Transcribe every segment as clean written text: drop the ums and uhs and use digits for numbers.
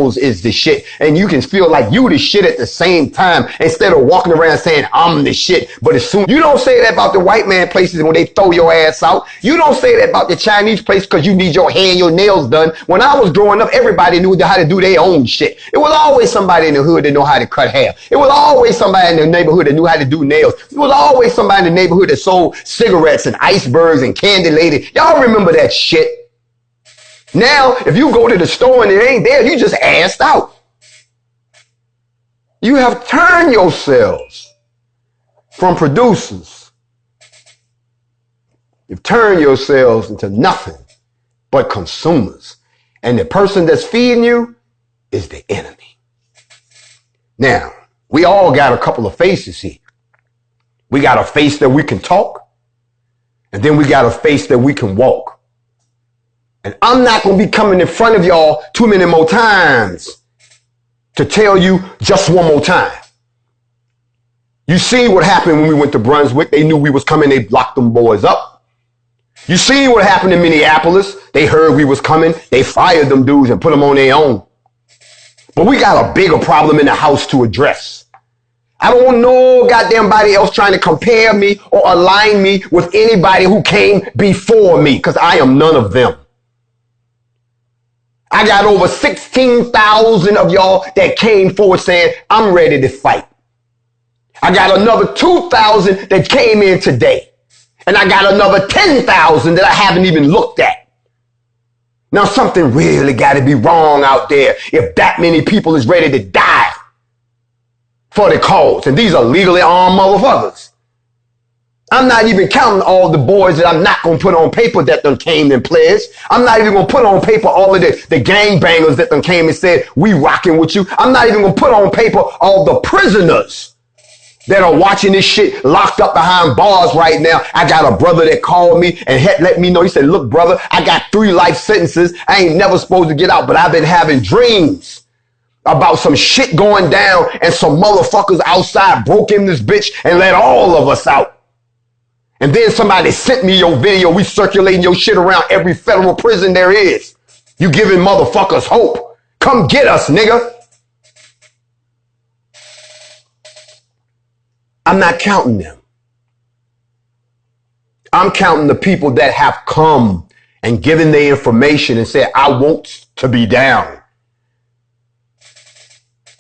is the shit, and you can feel like you the shit at the same time instead of walking around saying I'm the shit. But as soon you don't say that about the white man places when they throw your ass out. You don't say that about the Chinese place because you need your hair and your nails done. When I was growing up, everybody knew how to do their own shit. It was always somebody in the hood that knew how to cut hair. It was always somebody in the neighborhood that knew how to do nails. It was always somebody in the neighborhood that sold cigarettes and icebergs and candy lady. Y'all remember that shit? Now, if you go to the store and it ain't there, you just assed out. You have turned yourselves from producers. You've turned yourselves into nothing but consumers. And the person that's feeding you is the enemy. Now, we all got a couple of faces here. We got a face that we can talk, and then we got a face that we can walk. And I'm not going to be coming in front of y'all too many more times to tell you just one more time. You see what happened when we went to Brunswick. They knew we was coming. They locked them boys up. You see what happened in Minneapolis. They heard we was coming. They fired them dudes and put them on their own. But we got a bigger problem in the house to address. I don't want no goddamn body else trying to compare me or align me with anybody who came before me, because I am none of them. I got over 16,000 of y'all that came forward saying, I'm ready to fight. I got another 2,000 that came in today. And I got another 10,000 that I haven't even looked at. Now something really got to be wrong out there if that many people is ready to die for the cause. And these are legally armed motherfuckers. I'm not even counting all the boys that I'm not going to put on paper that done came and pledged. I'm not even going to put on paper all of the gangbangers that done came and said, we rocking with you. I'm not even going to put on paper all the prisoners that are watching this shit locked up behind bars right now. I got a brother that called me and let me know. He said, look, brother, I got 3 life sentences. I ain't never supposed to get out, but I've been having dreams about some shit going down and some motherfuckers outside broke in this bitch and let all of us out. And then somebody sent me your video. We circulating your shit around every federal prison there is. You giving motherfuckers hope. Come get us, nigga. I'm not counting them. I'm counting the people that have come and given their information and said, I want to be down.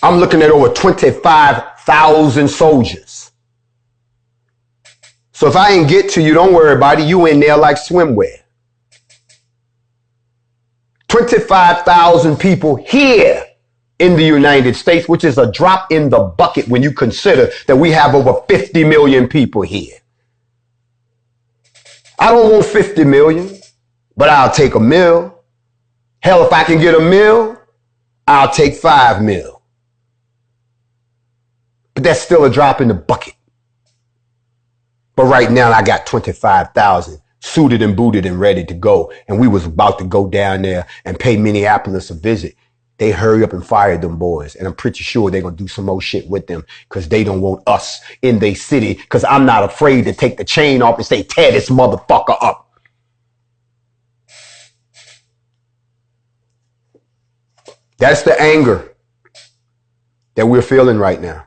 I'm looking at over 25,000 soldiers. So if I ain't get to you, don't worry about it. You in there like swimwear. 25,000 people here in the United States, which is a drop in the bucket when you consider that we have over 50 million people here. I don't want 50 million, but I'll take a mil. Hell, if I can get a mil, I'll take 5 mil. But that's still a drop in the bucket. But right now I got 25,000 suited and booted and ready to go. And we was about to go down there and pay Minneapolis a visit. They hurry up and fired them boys. And I'm pretty sure they're going to do some more shit with them because they don't want us in their city, because I'm not afraid to take the chain off and say, tear this motherfucker up. That's the anger that we're feeling right now.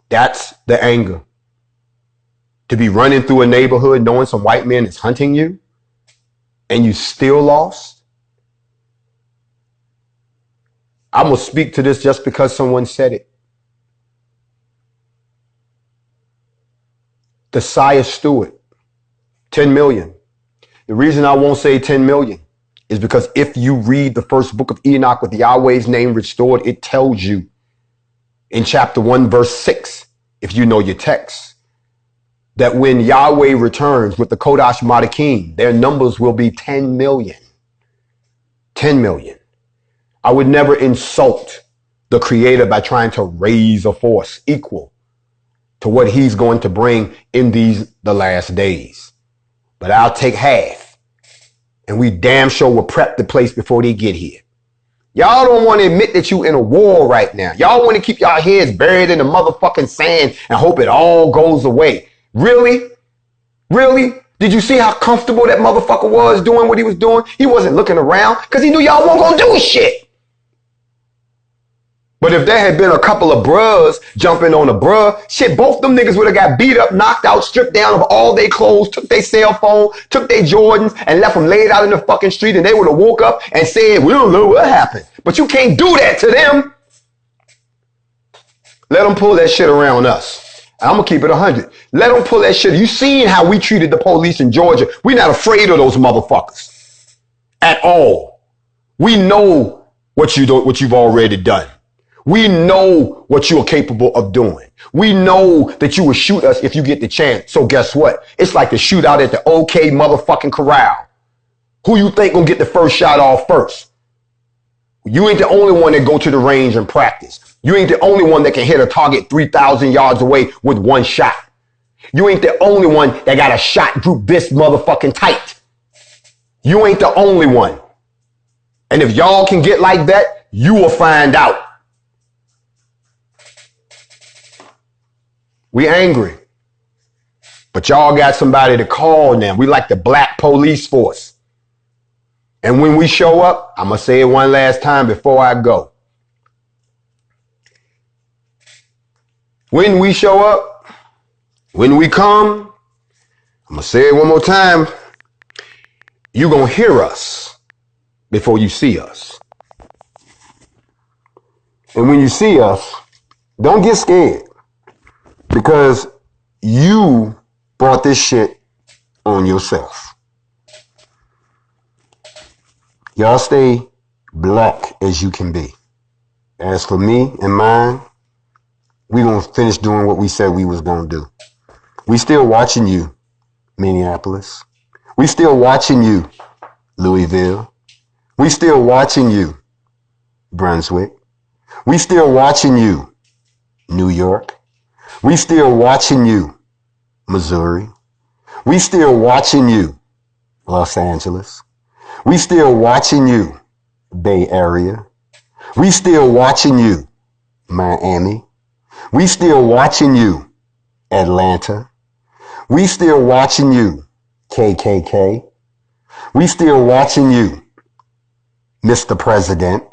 That's the anger. To be running through a neighborhood knowing some white man is hunting you and you still lost. I'm going to speak to this just because someone said it. Desire Stewart, 10 million. The reason I won't say 10 million is because if you read the first book of Enoch with Yahweh's name restored, it tells you in chapter 1, verse 6, if you know your text, that when Yahweh returns with the Kodash Madakim, their numbers will be 10 million. 10 million. I would never insult the Creator by trying to raise a force equal to what he's going to bring in the last days. But I'll take half. And we damn sure will prep the place before they get here. Y'all don't want to admit that you in a war right now. Y'all want to keep y'all heads buried in the motherfucking sand and hope it all goes away. Really? Really? Did you see how comfortable that motherfucker was doing what he was doing? He wasn't looking around because he knew y'all weren't going to do shit. But if there had been a couple of bruhs jumping on a bruh, shit, both them niggas would have got beat up, knocked out, stripped down of all their clothes, took their cell phone, took their Jordans, and left them laid out in the fucking street, and they would have woke up and said, we don't know what happened. But you can't do that to them. Let them pull that shit around us. I'm going to keep it 100. Let them pull that shit. You seen how we treated the police in Georgia. We're not afraid of those motherfuckers at all. We know what you've already done. We know what you are capable of doing. We know that you will shoot us if you get the chance. So guess what? It's like the shootout at the OK motherfucking Corral. Who you think gonna get the first shot off first? You ain't the only one that go to the range and practice. You ain't the only one that can hit a target 3,000 yards away with one shot. You ain't the only one that got a shot group this motherfucking tight. You ain't the only one. And if y'all can get like that, you will find out. We angry. But y'all got somebody to call now. We like the black police force. And when we show up, I'm going to say it one last time before I go. When we show up, when we come, I'm going to say it one more time. You're going to hear us before you see us. And when you see us, don't get scared. Because you brought this shit on yourself. Y'all stay black as you can be. As for me and mine, we gonna finish doing what we said we was gonna do. We still watching you, Minneapolis. We still watching you, Louisville. We still watching you, Brunswick. We still watching you, New York. We still watching you, Missouri. We still watching you, Los Angeles. We still watching you, Bay Area. We still watching you, Miami. We still watching you, Atlanta. We still watching you, KKK. We still watching you, Mr. President.